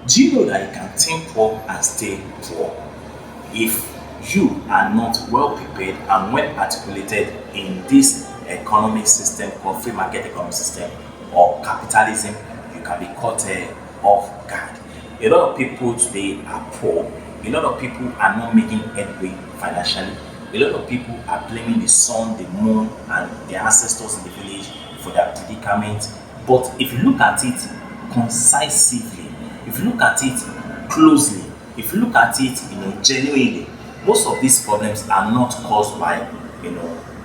Do you know that you can think poor and stay poor if you are not well prepared and well articulated in this economic system called free market economic system or capitalism? You can be caught off guard. A lot of people today are poor. A lot of people are not making headway financially. A lot of people are blaming the sun, the moon, and their ancestors in the village for their predicament. But if you look at it concisively, if you look at it closely, if you look at it, genuinely, most of these problems are not caused by,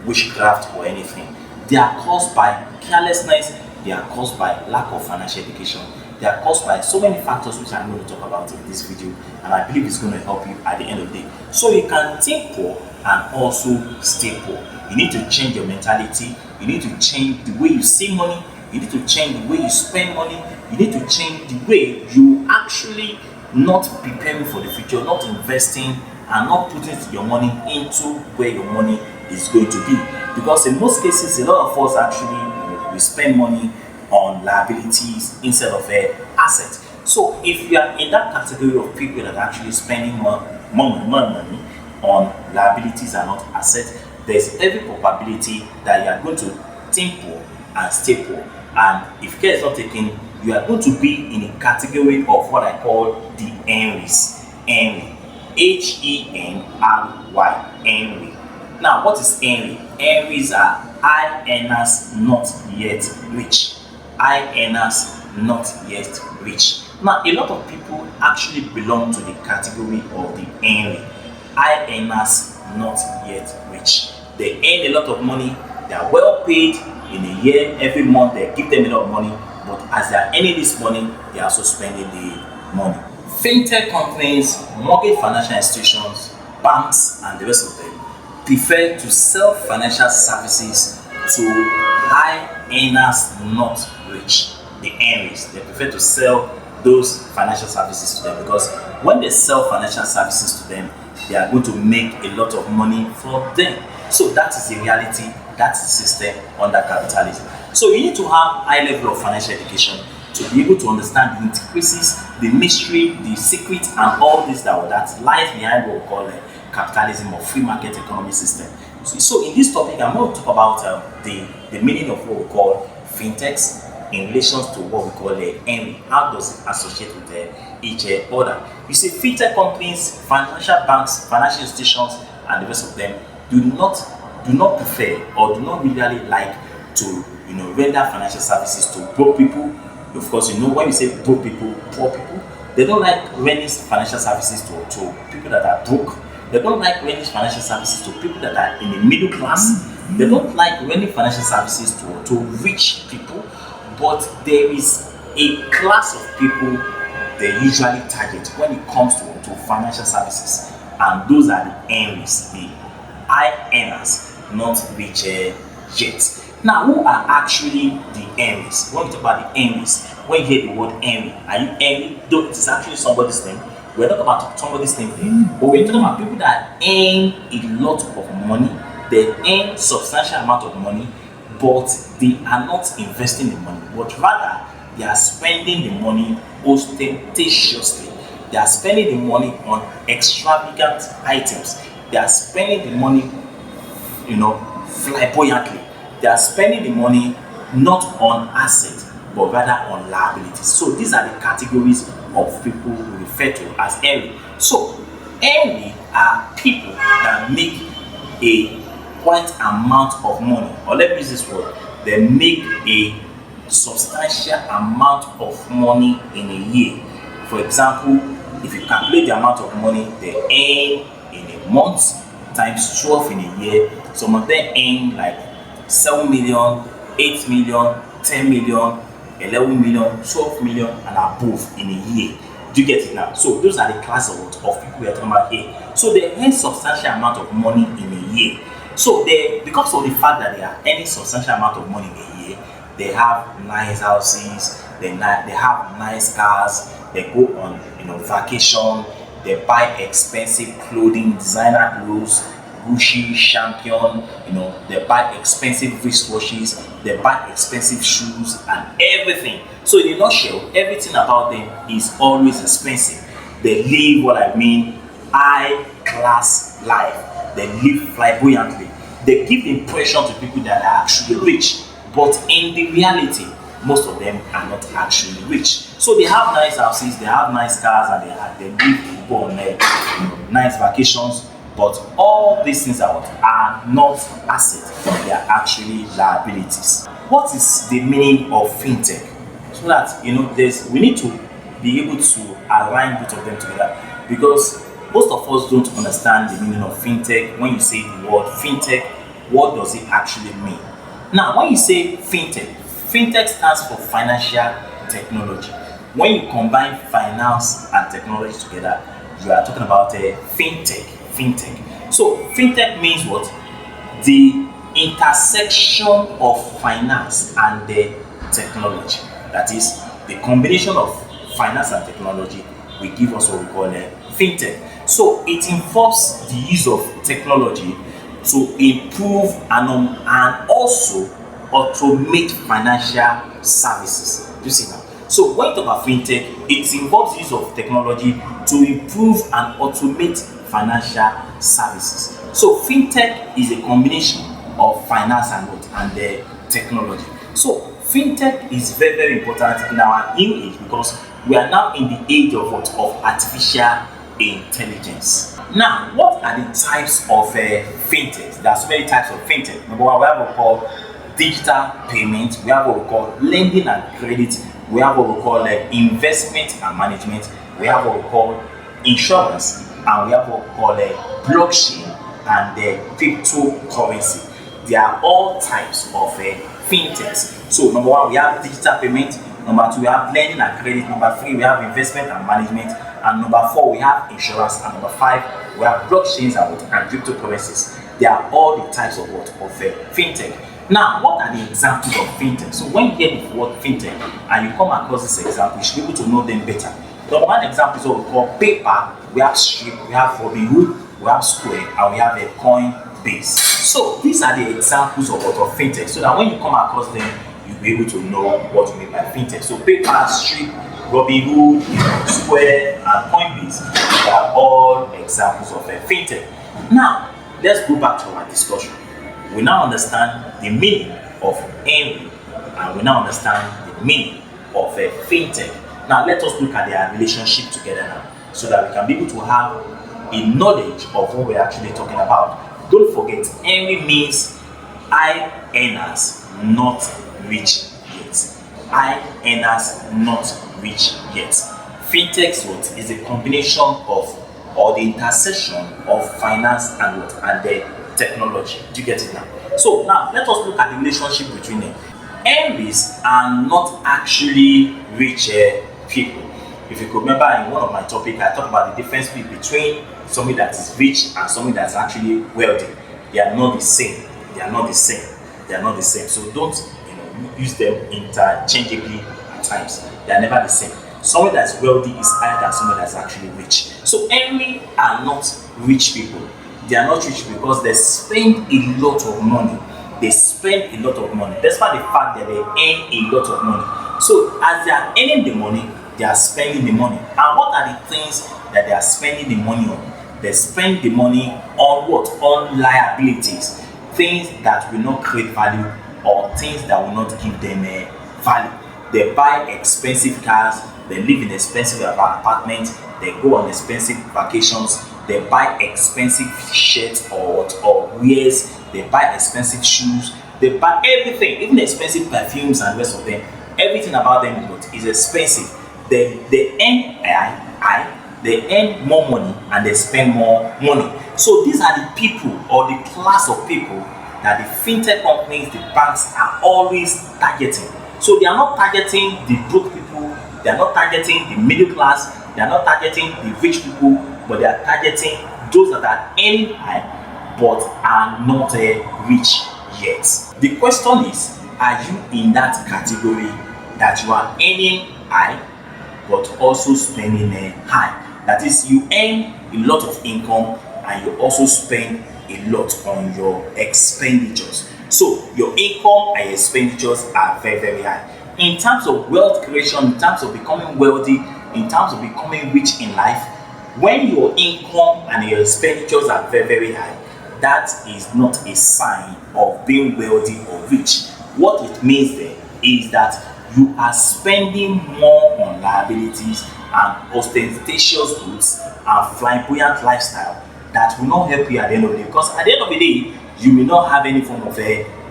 witchcraft or anything. They are caused by carelessness. They are caused by lack of financial education. They are caused by so many factors which I'm going to talk about in this video, and I believe it's going to help you at the end of the day. So you can think poor and also stay poor. You need to change your mentality. You need to change the way you see money. You need to change the way you spend money. You need to change the way you actually not preparing for the future, not investing, and not putting your money into where your money is going to be. Because in most cases, a lot of us actually we spend money on liabilities instead of assets. So if you are in that category of people that are actually spending more money on liabilities and not assets, there's every probability that you are going to think poor and stay poor. And if care is not taken, you are going to be in a category of what I call the Henrys. Henry. Henry. Henry. Now, what is Henry? Henrys are high earners not yet rich. High earners not yet rich. Now, a lot of people actually belong to the category of the Henry. High earners not yet rich. They earn a lot of money. They are well paid in a year. Every month they give them a lot of money. But as they are earning this money, they are also spending the money. Fintech companies, mortgage financial institutions, banks, and the rest of them prefer to sell financial services to high earners not rich. The Henrys, they prefer to sell those financial services to them because when they sell financial services to them, they are going to make a lot of money for them. So that is the reality, that's the system under capitalism. So you need to have high level of financial education to be able to understand the intricacies, the mystery, the secret, and all this that lies behind what we call capitalism or free market economy system. So in this topic, I'm going to talk about the meaning of what we call fintechs in relation to what we call Henry. How does it associate with each other? You see, fintech companies, financial banks, financial institutions, and the rest of them do not prefer or do not really like to render financial services to broke people. Of course, when you say broke people, poor people, they don't like rendering financial services to people that are broke. They don't like rendering financial services to people that are in the middle class. They don't like rendering financial services to rich people. But there is a class of people they usually target when it comes to financial services, and those are the Henrys, the high earners, not rich yet. Now, who are actually the Henrys? When we talk about the Henrys, when you hear the word Henry, are you Henry? Though it is actually somebody's name. We're not about somebody's name here, but we're talking about people that earn a lot of money. They earn substantial amount of money, but they are not investing the money, but rather they are spending the money ostentatiously. They are spending the money on extravagant items. They are spending the money, flamboyantly. They are spending the money not on assets, but rather on liabilities. So these are the categories of people we refer to as Henry. So Henry are people that make a quite amount of money, or let me use this word, they make a substantial amount of money in a year. For example, if you calculate the amount of money they earn in a month times 12 in a year, some of them earn like 7 million, 8 million, 10 million, 11 million, 12 million, and above in a year. Do you get it now? So those are the class of people we are talking about here. So they earn substantial amount of money in a year. So because of the fact that they are earning substantial amount of money in a year, they have nice houses, they have nice cars, they go on vacation, they buy expensive clothing, designer clothes, Gucci, Champion, they buy expensive wristwatches, they buy expensive shoes and everything. So in a nutshell, everything about them is always expensive. They live high class life. They live flamboyantly. They give the impression to people that are actually rich, but in the reality, most of them are not actually rich. So they have nice houses, they have nice cars, and they live go on nice vacations. But all these things are not assets; they are actually liabilities. What is the meaning of fintech? So that we need to be able to align both of them together, because most of us don't understand the meaning of fintech. When you say the word fintech, what does it actually mean? Now, when you say fintech stands for financial technology. When you combine finance and technology together, you are talking about a fintech. So fintech means what? The intersection of finance and the technology. That is the combination of finance and technology will give us what we call a fintech. So it involves the use of technology to improve and also automate financial services. You see now. So when you talk about fintech, it involves the use of technology to improve and automate financial services. So fintech is a combination of finance and the technology. So fintech is very, very important in our new age, because we are now in the age of artificial intelligence. Now, what are the types of fintech? There are so many types of fintech. Number one, we have what we call digital payment. We have what we call lending and credit. We have what we call investment and management. We have what we call insurance, and we have what we call blockchain and cryptocurrency. They are all types of fintechs. So number one, we have digital payment. Number two, we have lending and credit. Number three, we have investment and management. And number four, we have insurance. And number five, we have blockchains and cryptocurrencies. They are all the types of fintech. Now, what are the examples of fintech? So when you hear the word fintech and you come across this example, you should be able to know them better. Number one example is what we call paper. We have Strip, we have Robinhood, we have Square, and we have a Coinbase. So these are the examples of fintech. So that when you come across them, you'll be able to know what we mean by fintech. So paper, Strip, Robinhood, Square, and Coinbase, they are all examples of fintech. Now, let's go back to our discussion. We now understand the meaning of Henry, and we now understand the meaning of fintech. Now let us look at their relationship together now, so that we can be able to have a knowledge of what we're actually talking about. Don't forget, Henry means high earners, not rich yet. High earners, not rich yet. Fintech is a combination of, or the intersection of finance and the technology. Do you get it now? So now let us look at the relationship between them. Henrys are not actually rich people. If you could remember in one of my topics, I talked about the difference between somebody that is rich and somebody that's actually wealthy. They are not the same. They are not the same. They are not the same. So don't use them interchangeably at times. They are never the same. Somebody that's wealthy is higher than somebody that's actually rich. So Henry are not rich people. They are not rich because they spend a lot of money. They spend a lot of money, despite the fact that they earn a lot of money. So as they are earning the money, they are spending the money. And what are the things that they are spending the money on? They spend the money on what? On liabilities. Things that will not create value, or things that will not give them value. They buy expensive cars, they live in expensive apartments, they go on expensive vacations, they buy expensive shirts or wears, they buy expensive shoes, they buy everything, even expensive perfumes and the rest of them. Everything about them is expensive. They earn more money and they spend more money. So these are the people, or the class of people, that the fintech companies, the banks are always targeting. So they are not targeting the broke people, they are not targeting the middle class, they are not targeting the rich people, but they are targeting those that are earning high but are not rich yet. The question is, are you in that category that you are earning high but also spending high? That is, you earn a lot of income and you also spend a lot on your expenditures. So your income and your expenditures are very, very high. In terms of wealth creation, in terms of becoming wealthy, in terms of becoming rich in life, when your income and your expenditures are very, very high, that is not a sign of being wealthy or rich. What it means there is that you are spending more on liabilities and ostentatious goods and flamboyant lifestyle that will not help you at the end of the day, because at the end of the day you may not have any form of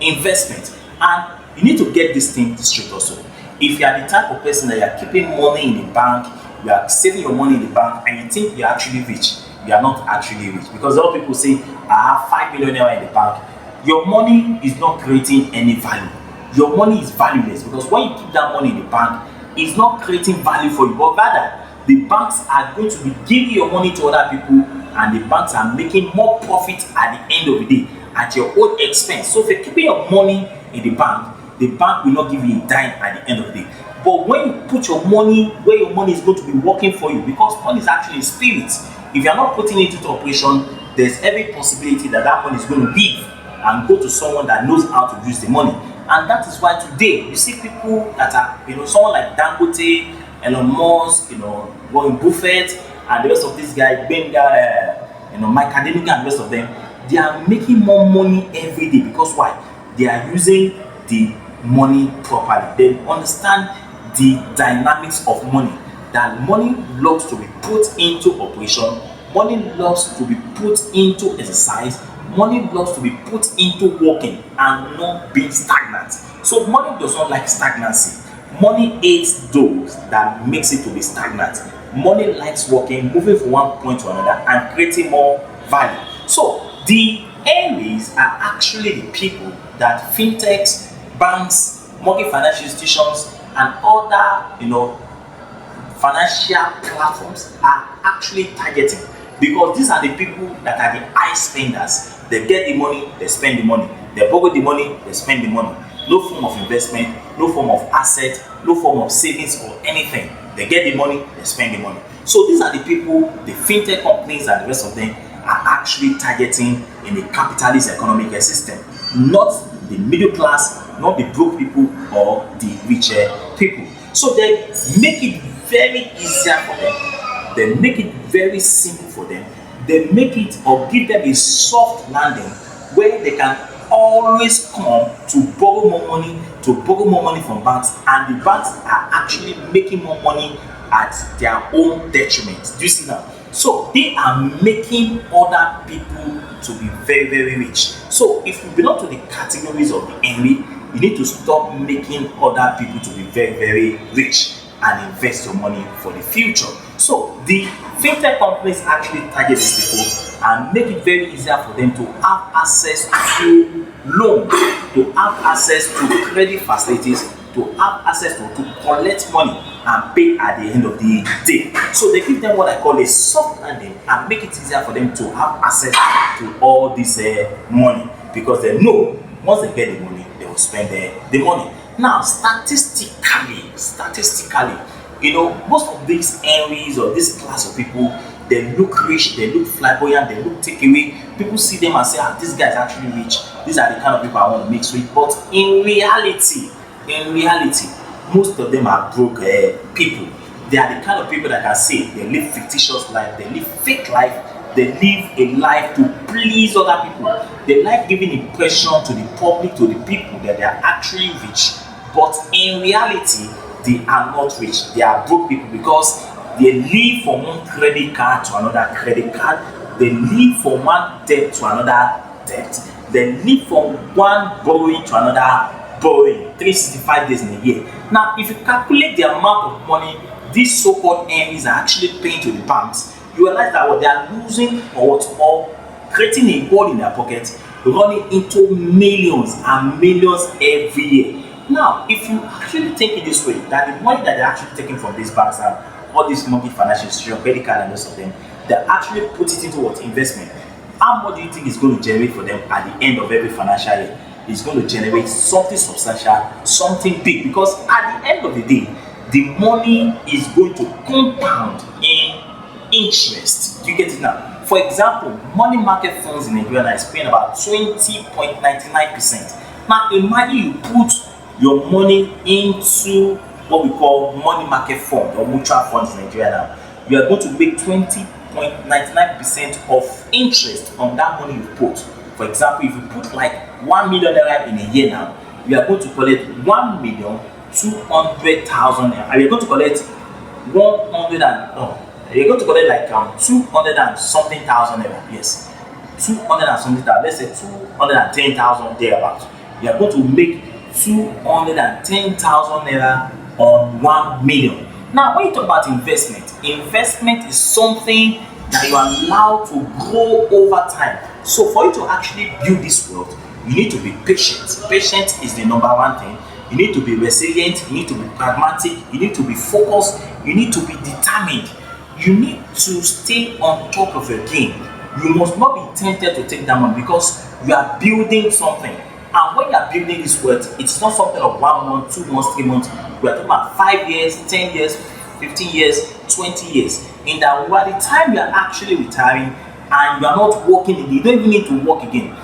investment. And you need to get this thing straight also. If you are the type of person that you are keeping money in the bank, you are saving your money in the bank, and you think you are actually rich, you are not actually rich. Because a lot of people say, I have 5 million naira in the bank. Your money is not creating any value. Your money is valueless, because when you keep that money in the bank, it's not creating value for you, but rather the banks are going to be giving your money to other people, and the banks are making more profit at the end of the day at your own expense. So if you're keeping your money in the bank will not give you a dime at the end of the day. But when you put your money where your money is going to be working for you, because money is actually a spirit, if you're not putting it into operation, there's every possibility that that money is going to leave and go to someone that knows how to use the money. And that is why today you see people that are, someone like Dangote, Elon Musk, Warren Buffett, and the rest of these guys, Mike Academic and the rest of them, they are making more money every day. Because why? They are using the money properly. They understand the dynamics of money, that money loves to be put into operation, money loves to be put into exercise, money loves to be put into working and not being stagnant. So money does not like stagnancy. Money hates those that makes it to be stagnant. Money likes working, moving from one point to another and creating more value. So the enemies are actually the people that fintechs, banks, mortgage financial institutions, and other financial platforms are actually targeting, because these are the people that are the high spenders. They get the money, they spend the money. They borrow the money, they spend the money. No form of investment, no form of asset, no form of savings or anything. They get the money, they spend the money. So these are the people, the fintech companies and the rest of them are actually targeting in the capitalist economic system, not the middle class, not the broke people or the richer people. So they make it very easier for them. They make it very simple for them. They make it or give them a soft landing where they can always come to borrow more money from banks, and the banks are actually making more money at their own detriment. Do you see that? So they are making other people to be very, very rich. So if you belong to the categories of the enemy, you need to stop making other people to be very, very rich and invest your money for the future. So the fintech companies actually target these people and make it very easier for them to have access to loans, to have access to credit facilities, to have access to collect money and pay at the end of the day. So they give them what I call a soft landing and make it easier for them to have access to all this money, because they know once they get the money, they will spend the money. Now, statistically, most of these areas or this class of people, they look rich, they look flamboyant, they look takeaway. People see them and say, this guy is actually rich. These are the kind of people I want to mix with. But in reality, most of them are broke people. They are the kind of people that can say they live fictitious life, they live fake life, they live a life to please other people. They like giving impression to the public, to the people, that they are actually rich. But in reality, they are not rich. They are broke people, because they live from one credit card to another credit card. They live from one debt to another debt. They live from one borrowing to another borrowing, 365 days in a year. Now, if you calculate the amount of money these so-called enemies are actually paying to the banks, you realize that what they are losing or creating a hole in their pocket, running into millions and millions every year. Now, if you actually think it this way, that the money that they're actually taking from these banks and all these mortgage financial institutions, credit card and most of them, they actually put it into what? Investment. How much do you think it's going to generate for them at the end of every financial year? It's going to generate something substantial, something big, because at the end of the day, the money is going to compound in interest. Do you get it now? For example, money market funds in Nigeria is paying about 20.99%. Now imagine you put your money into what we call money market fund or mutual funds in Nigeria now. You are going to make 20.99% of interest on that money you put. For example, if you put like 1 million naira in a year now, you are going to collect 1,200,000 naira. And you're going to collect 100 and you're going to collect like 200 and something thousand naira. Yes, 200 and something thousand. Let's say 210,000 thereabouts. You are going to make 210,000 naira on 1 million. Now, when you talk about investment is something that you are allowed to grow over time. So for you to actually build this wealth, you need to be patient. Patience is the number one thing. You need to be resilient, you need to be pragmatic, you need to be focused, you need to be determined. You need to stay on top of your game. You must not be tempted to take that money because you are building something. And when you are building this wealth, it's not something of 1 month, 2 months, 3 months. We are talking about 5 years, 10 years, 15 years, 20 years. In that, by the time you are actually retiring and you are not working, you don't even need to work again.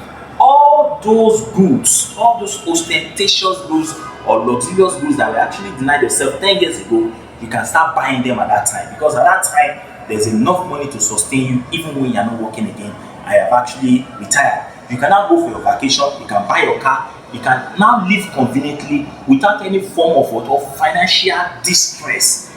All those goods, all those ostentatious goods or luxurious goods that were actually denied yourself 10 years ago, you can start buying them at that time, because at that time there's enough money to sustain you even when you are not working again. I have actually retired. You can now go for your vacation, you can buy your car, you can now live conveniently without any form of financial distress.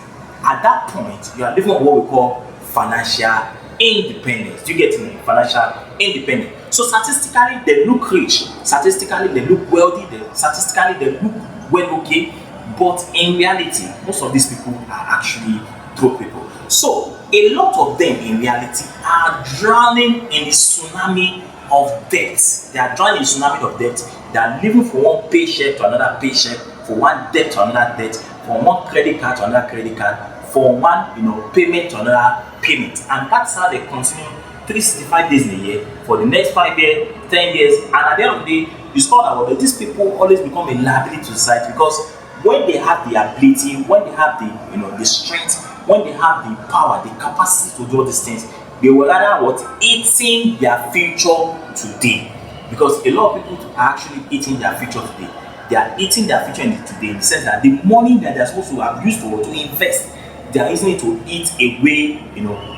At that point, you are living on what we call financial independence. Do you get me? Financial independence. So statistically, they look rich, statistically, they look wealthy, statistically, they look well okay, but in reality, most of these people are actually broke people. So a lot of them in reality are drowning in the tsunami of debt. They are drowning in the tsunami of debt. They are living from one paycheck to another paycheck, from one debt to another debt, from one credit card to another credit card, from one payment to another payment. And that's how they continue 365 days in a year for the next 5 years, 10 years, and at the end of the day, you discover that these people always become a liability to society, because when they have the ability, when they have the strength, when they have the power, the capacity to do all these things, they will rather eating their future today. Because a lot of people are actually eating their future today. They are eating their future today in the sense that the money that they are supposed to have used to invest, they are using it to eat away,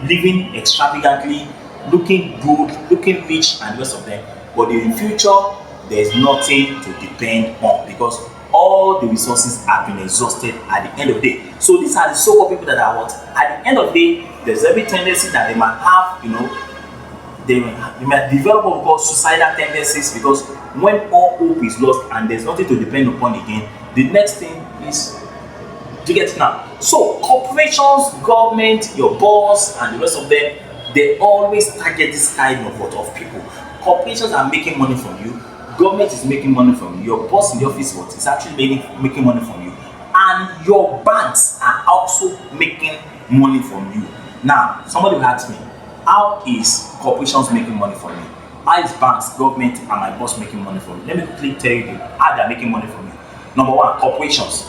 living extravagantly, looking good, looking rich, and the rest of them. But in the future, there is nothing to depend on, because all the resources have been exhausted at the end of the day. So these are the so-called people that are at the end of the day, there's every tendency that they might have, they might develop what we call suicidal tendencies, because when all hope is lost and there's nothing to depend upon again, the next thing is to get now. So corporations, government, your boss, and the rest of them, they always target this kind of people. Corporations are making money from you. Government is making money from you. Your boss in the office is actually making money from you. And your banks are also making money from you. Now, somebody will ask me, how is corporations making money from me? How is banks, government, and my boss making money from me? Let me quickly tell you how they are making money from you. Number one, corporations.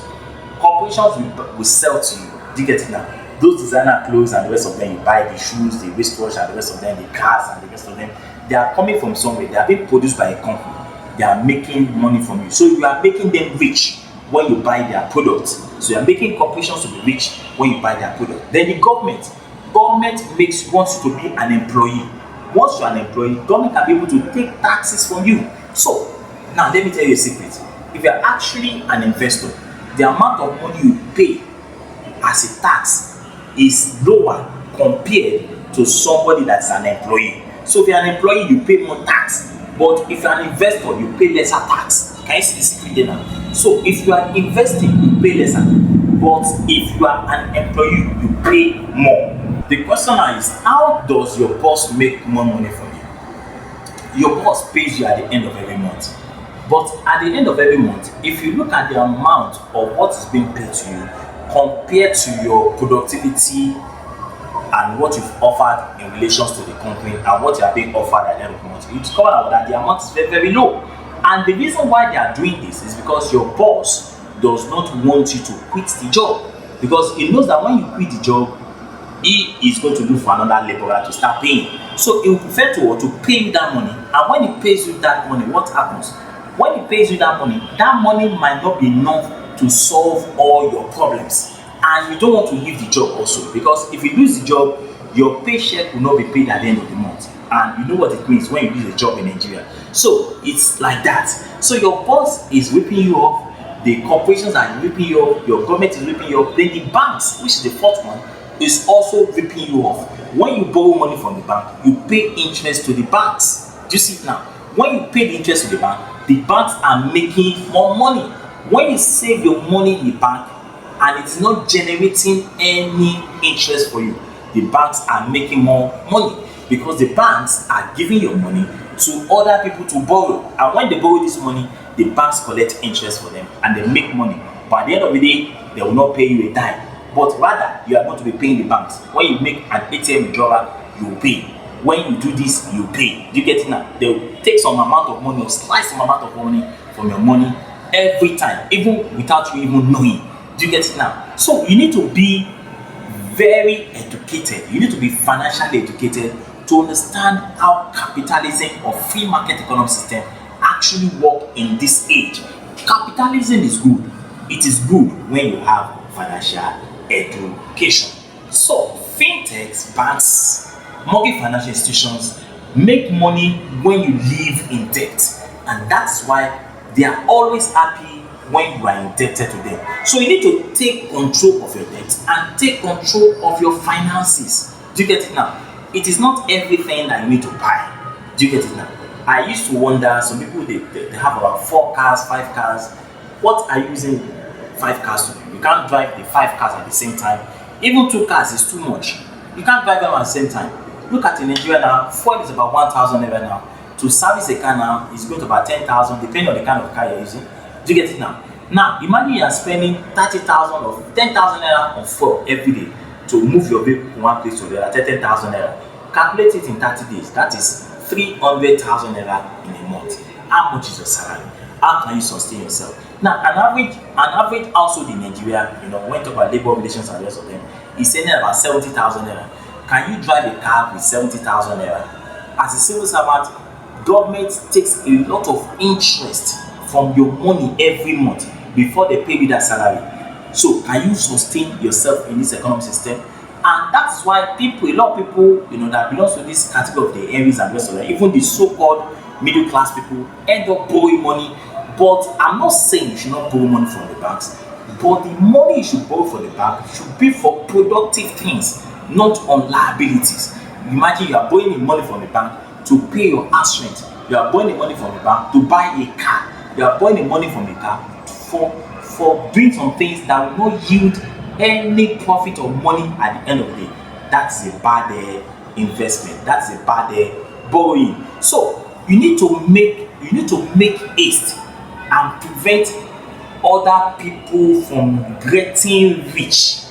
Corporations will sell to you. Do you get it now? Those designer clothes and the rest of them, you buy the shoes, the wristwatch, and the rest of them, the cars and the rest of them, they are coming from somewhere. They are being produced by a company. They are making money from you. So you are making them rich when you buy their products. So you are making corporations to be rich when you buy their product. Then the government wants you to be an employee. Once you are an employee, government can be able to take taxes from you. So now let me tell you a secret. If you are actually an investor, the amount of money you pay as a tax is lower compared to somebody that's an employee. So if you're an employee, you pay more tax. But if you're an investor, you pay lesser tax. Can you see the secret there now? So if you are investing, you pay lesser. But if you are an employee, you pay more. The question now is, how does your boss make more money from you? Your boss pays you at the end of every month. But at the end of every month, if you look at the amount of what is being paid to you compared to your productivity and what you've offered in relation to the company and what you are being offered at the end of the month, you discover that the amount is very, very low. And the reason why they are doing this is because your boss does not want you to quit the job, because he knows that when you quit the job, he is going to look for another laborer to start paying. So he will prefer to pay you that money. And when he pays you that money, what happens? When he pays you that money might not be enough to solve all your problems. And you don't want to leave the job also, because if you lose the job, your paycheck will not be paid at the end of the month. And you know what it means when you lose a job in Nigeria. So it's like that. So your boss is ripping you off, the corporations are ripping you off, your government is ripping you off, then the banks, which is the fourth one, is also ripping you off. When you borrow money from the bank, you pay interest to the banks. Do you see it now? When you pay the interest to the banks are making more money. When you save your money in the bank and it's not generating any interest for you, the banks are making more money, because the banks are giving your money to other people to borrow. And when they borrow this money, the banks collect interest for them and they make money. But at the end of the day, they will not pay you a dime. But rather, you are going to be paying the banks. When you make an ATM withdrawal, you will pay. When you do this, you pay. Do you get it now? They will take some amount of money or slice some amount of money from your money every time, even without you even knowing. Do you get it now? So you need to be very educated. You need to be financially educated to understand how capitalism or free market economic system actually work in this age. Capitalism is good. It is good when you have financial education. So fintechs, banks, mortgage financial institutions make money when you live in debt, and that's why they are always happy when you are indebted to them. So you need to take control of your debt and take control of your finances. Do you get it now? It is not everything that you need to buy. Do you get it now? I used to wonder, some people they have about 4 cars, 5 cars. What are you using 5 cars to do? You can't drive the 5 cars at the same time. Even 2 cars is too much. You can't drive them at the same time. Look at in Nigeria now, fuel is about 1,000 naira now. To service a car now is going to about 10,000, depending on the kind of car you're using. Do you get it now? Now, imagine you are spending 30,000 or 10,000 naira on fuel every day to move your vehicle from one place to the other, 10,000 naira. Calculate it in 30 days. That is 300,000 naira in a month. How much is your salary? How can you sustain yourself? Now, an average household in Nigeria, when we talk about labor relations and the rest of them, is spending about 70,000 naira. Can you drive a car with 70,000 naira? As a civil servant, government takes a lot of interest from your money every month before they pay you that salary. So can you sustain yourself in this economic system? And that's why a lot of people, that belongs to this category of the areas and the rest of them, even the so-called middle class people, end up borrowing money. But I'm not saying you should not borrow money from the banks, but the money you should borrow from the bank should be for productive things, not on liabilities. Imagine you are borrowing the money from the bank to pay your house rent. You are borrowing the money from the bank to buy a car. You are borrowing the money from the car for doing some things that will not yield any profit or money at the end of the day. That's a bad investment. That's a bad borrowing. So you need to make haste and prevent other people from getting rich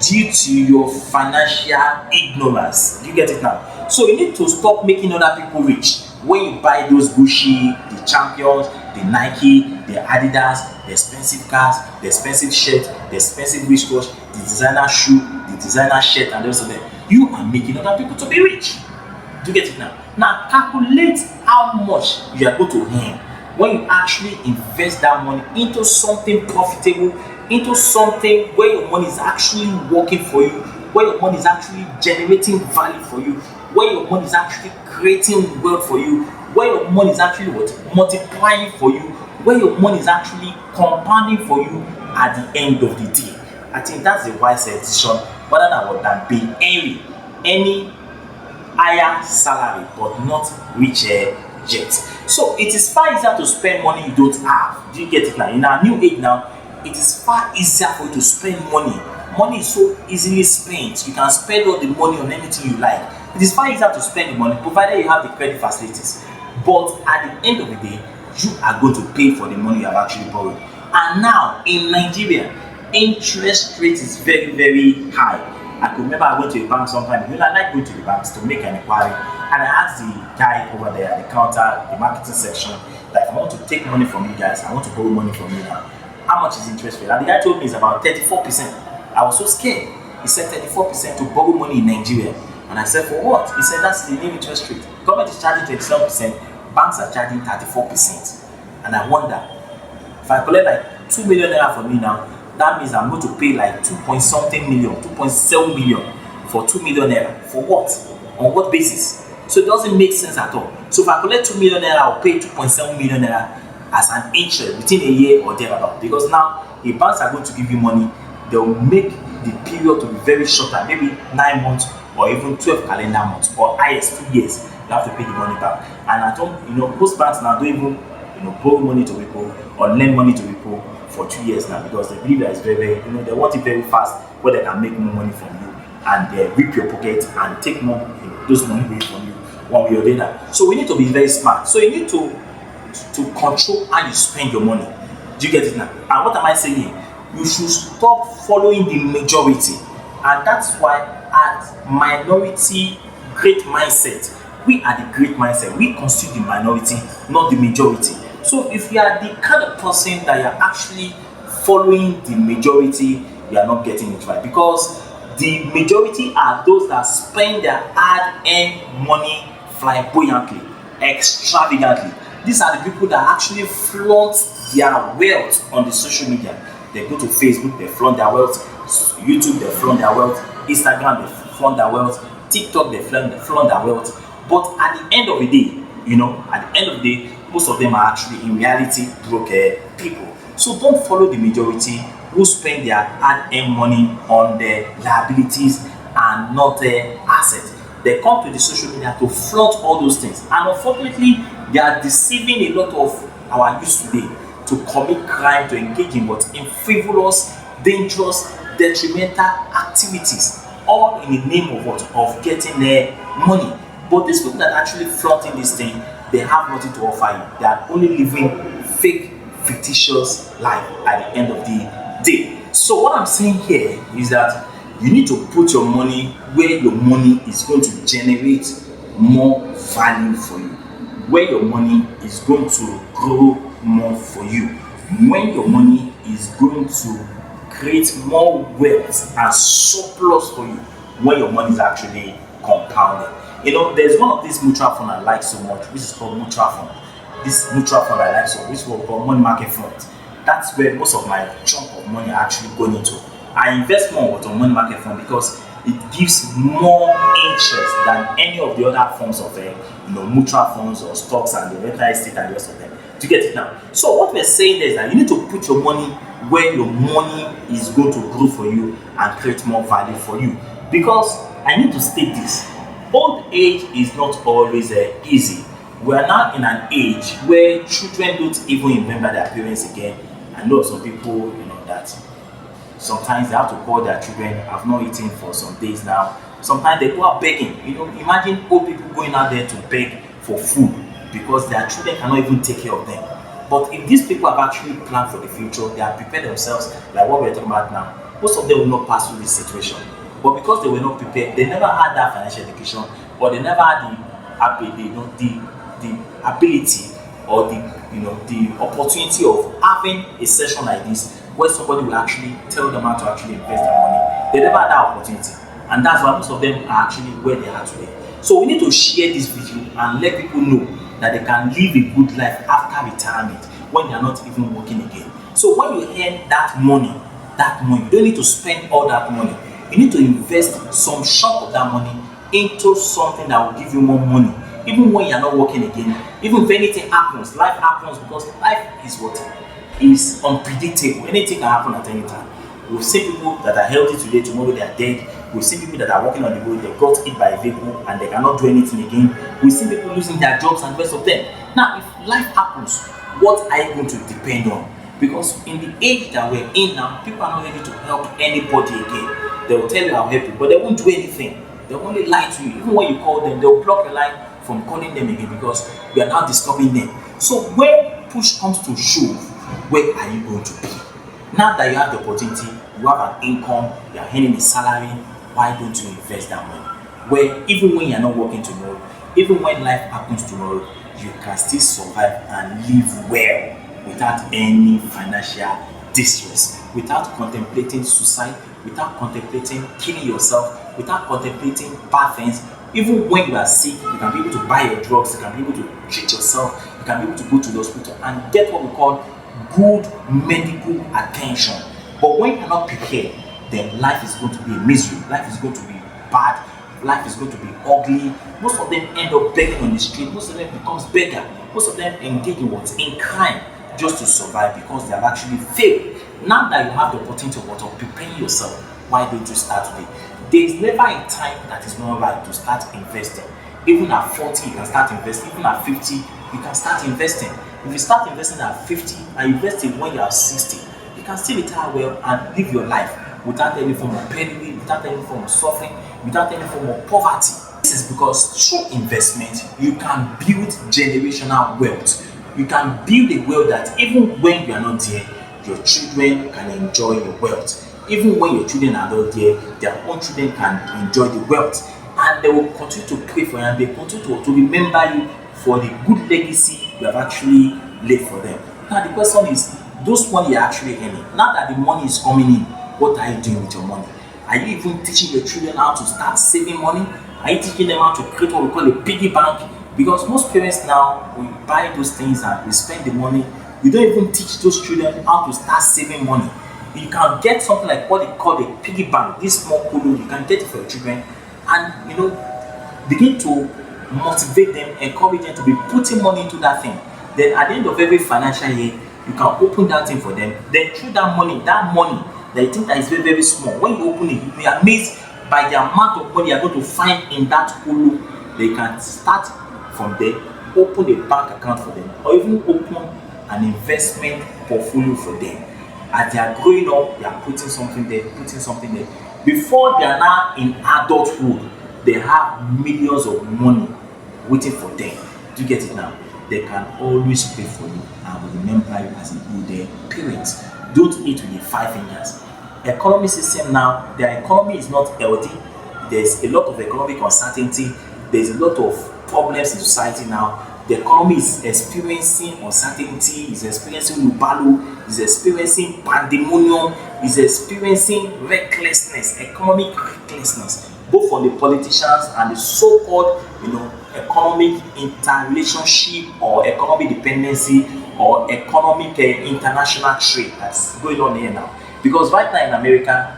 due to your financial ignorance. Do you get it now? So you need to stop making other people rich. When you buy those Gucci, the Champions, the Nike, the Adidas, the expensive cars, the expensive shirt, the expensive wristwatch, the designer shoe, the designer shirt, and the rest of them, you are making other people to be rich. Do you get it now? Now calculate how much you are going to earn when you actually invest that money into something profitable, into something where your money is actually working for you, where your money is actually generating value for you, where your money is actually creating wealth for you, where your money is actually multiplying for you, where your money is actually compounding for you at the end of the day. I think that's a wise decision, rather than being any higher salary but not rich yet. So it is far easier to spend money you don't have. Do you get it now? In our new age now, it is far easier for you to spend money. Money is so easily spent. You can spend all the money on anything you like. It is far easier to spend the money provided you have the credit facilities. But at the end of the day, you are going to pay for the money you have actually borrowed. And now in Nigeria, interest rate is very, very high. I could remember I went to a bank sometime. I like going to the banks to make an inquiry, and I asked the guy over there at the counter, the marketing section, that if I want to take money from you guys, I want to borrow money from you now, how much is interest rate? And the guy told me it's about 34%. I was so scared. He said 34% to borrow money in Nigeria. And I said, for what? He said, that's the new interest rate. Government is charging 27%, banks are charging 34%. And I wonder, if I collect like 2 million naira from me now, that means I'm going to pay like 2 point something million, 2.7 million for 2 million naira. For what? On what basis? So it doesn't make sense at all. So if I collect 2 million naira, I'll pay 2.7 million naira as an interest within a year or thereabout. Because now, if banks are going to give you money, they'll make the period to be very shorter, maybe 9 months or even 12 calendar months, or highest 2 years. You have to pay the money back. And I don't, most banks now don't even, borrow money to people or lend money to people for 2 years now, because they believe that it's very, very, they want it very fast, where they can make more money from you and they rip your pocket and take more, those money away from you one way or the other. So we need to be very smart. So you need to control how you spend your money. Do you get it now? And what am I saying here? You should stop following the majority. And that's why at Minority Great Mindset, we are the great mindset. We constitute the minority, not the majority. So if you are the kind of person that you're actually following the majority, you are not getting it right. Because the majority are those that spend their hard-earned money flamboyantly, extravagantly. These are the people that actually flaunt their wealth on the social media. They go to Facebook, they flaunt their wealth. YouTube, they flaunt their wealth. Instagram, they flaunt their wealth. TikTok, they flaunt their wealth. But at the end of the day, most of them are actually in reality broke people. So don't follow the majority who spend their hard-earned money on their liabilities and not their assets. They come to the social media to flaunt all those things, and unfortunately, they are deceiving a lot of our youth today to commit crime, to engage in frivolous, dangerous, detrimental activities, all in the name of what? Of getting their money. But these people that are actually flaunting this thing, they have nothing to offer you. They are only living fake, fictitious life at the end of the day. So what I'm saying here is that you need to put your money where your money is going to generate more value for you, where your money is going to grow more for you, when your money is going to create more wealth and surplus for you, when your money is actually compounding. There's one of these mutual fund I like so much, which is called mutual fund. This mutual fund I like so much, which is called money market fund. That's where most of my chunk of money are actually going into. I invest more on money market fund because it gives more interest than any of the other forms of mutual funds or stocks and the rental estate and the rest of them. Do you get it now? So what we're saying is that you need to put your money where your money is going to grow for you and create more value for you. Because I need to state this: old age is not always easy. We are now in an age where children don't even remember their parents again. I know some people, that sometimes they have to call their children, "I've not eaten for some days now." Sometimes they go out begging. Imagine old people going out there to beg for food because their children cannot even take care of them. But if these people have actually planned for the future, they have prepared themselves, like what we're talking about now, most of them will not pass through this situation. But because they were not prepared, they never had that financial education, or they never had the ability or the opportunity of having a session like this where somebody will actually tell them how to actually invest their money. They never had that opportunity, and that's why most of them are actually where they are today. So we need to share this video and let people know that they can live a good life after retirement when they are not even working again. So when you earn that money, you don't need to spend all that money. You need to invest some chunk of that money into something that will give you more money, even when you're not working again. Even if anything happens, life happens, because life is what is unpredictable. Anything can happen at any time. We've seen people that are healthy today, tomorrow they are dead. We've seen people that are walking on the road, they got hit by a vehicle and they cannot do anything again. We've seen people losing their jobs and the rest of them. Now, if life happens, what are you going to depend on? Because in the age that we're in now, people are not ready to help anybody again. They will tell you I'll help you, but they won't do anything. They'll only lie to you. Even when you call them, they'll block your line from calling them again because you are now disturbing them. So when push comes to shove, where are you going to be? Now that you have the opportunity, you have an income, you are earning a salary, why don't you invest that money? Where even when you're not working tomorrow, even when life happens tomorrow, you can still survive and live well without any financial distress, without contemplating suicide, without contemplating killing yourself, without contemplating bad things. Even when you are sick, you can be able to buy your drugs, you can be able to treat yourself, you can be able to go to the hospital and get what we call good medical attention. But when you're not prepared, then life is going to be a misery, life is going to be bad, life is going to be ugly. Most of them end up begging on the street, most of them becomes beggar, most of them engage in what? In crime, just to survive because they have actually failed. Now that you have the opportunity of preparing yourself, why don't you start today? There is never a time that is not right to start investing. Even at 40, you can start investing. Even at 50, you can start investing. If you start investing at 50 and invest it when you are 60, you can still retire well and live your life without any form of penury, without any form of suffering, without any form of poverty. This is because through investment, you can build generational wealth. You can build a wealth that even when you are not there, your children can enjoy your wealth. Even when your children are not there, their own children can enjoy the wealth. And they will continue to pray for you and they continue to remember you for the good legacy you have actually left for them. Now the question is, those money you're actually earning, now that the money is coming in, what are you doing with your money? Are you even teaching your children how to start saving money? Are you teaching them how to create what we call a piggy bank? Because most parents now, we buy those things and we spend the money. We don't even teach those children how to start saving money. You can get something like what they call a piggy bank, this small kulu, you can get it for your children and begin to motivate them, encourage them to be putting money into that thing. Then at the end of every financial year, you can open that thing for them. Then through that money that you think that is very, very small, when you open it, you'll be amazed by the amount of money you're going to find in that kulu. They can start from there, open a bank account for them, or even open an investment portfolio for them. As they are growing up, they are putting something there, Before they are now in adulthood, they have millions of money waiting for them. Do you get it now? They can always pray for you and will remember you as a good parent. Don't eat with the 5 fingers. Economy system now, their economy is not healthy. There's a lot of economic uncertainty. There's a lot of problems in society now. The economy is experiencing uncertainty, is experiencing lubalo, is experiencing pandemonium, is experiencing recklessness, economic recklessness, both from the politicians and the so-called, economic interrelationship or economic dependency or economic international trade that's going on here now. Because right now in America,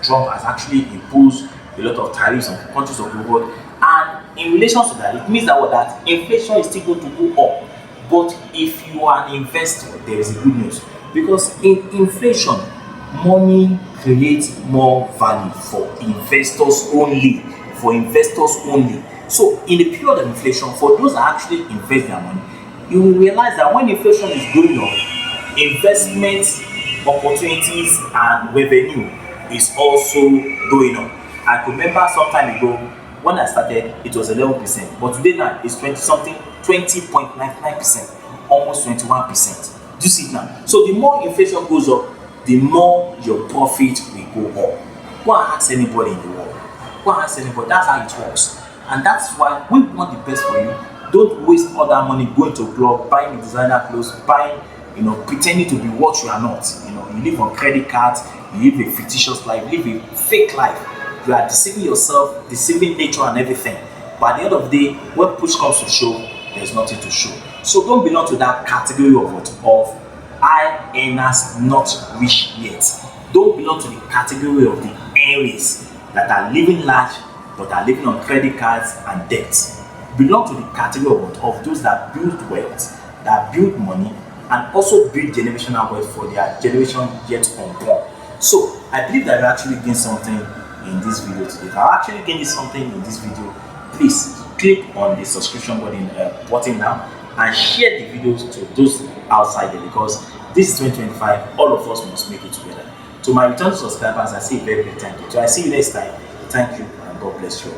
Trump has actually imposed a lot of tariffs on countries of the world. And in relation to that, it means that inflation is still going to go up. But if you are an investor, there is a good news. Because in inflation, money creates more value for investors only. So in the period of inflation, for those that actually invest their money, you will realize that when inflation is going up, investment opportunities and revenue is also going up. I could remember some time ago, when I started, it was 11%, but today now it's 20.99%, almost 21%. Do you see it now? So the more inflation goes up, the more your profit will go up. Go and ask anybody in the world. That's how it works. And that's why we want the best for you. Don't waste all that money going to a club, buying designer clothes, pretending to be what you are not. You live on credit cards, you live a fictitious life, you live a fake life. You are deceiving yourself, deceiving nature and everything. But at the end of the day, when push comes to show, there's nothing to show. So don't belong to that category of high earners not rich yet. Don't belong to the category of the areas that are living large but are living on credit cards and debts. Belong to the category of those that build wealth, that build money, and also build generational wealth for their generation yet unborn. So I believe that you actually gained something in this video today. If I actually gained something in this video, please click on the subscription button now and share the videos to those outside there, because this is 2025. All of us must make it together. To my return subscribers, I say a very big thank you. So I see you next time. Thank you and God bless you.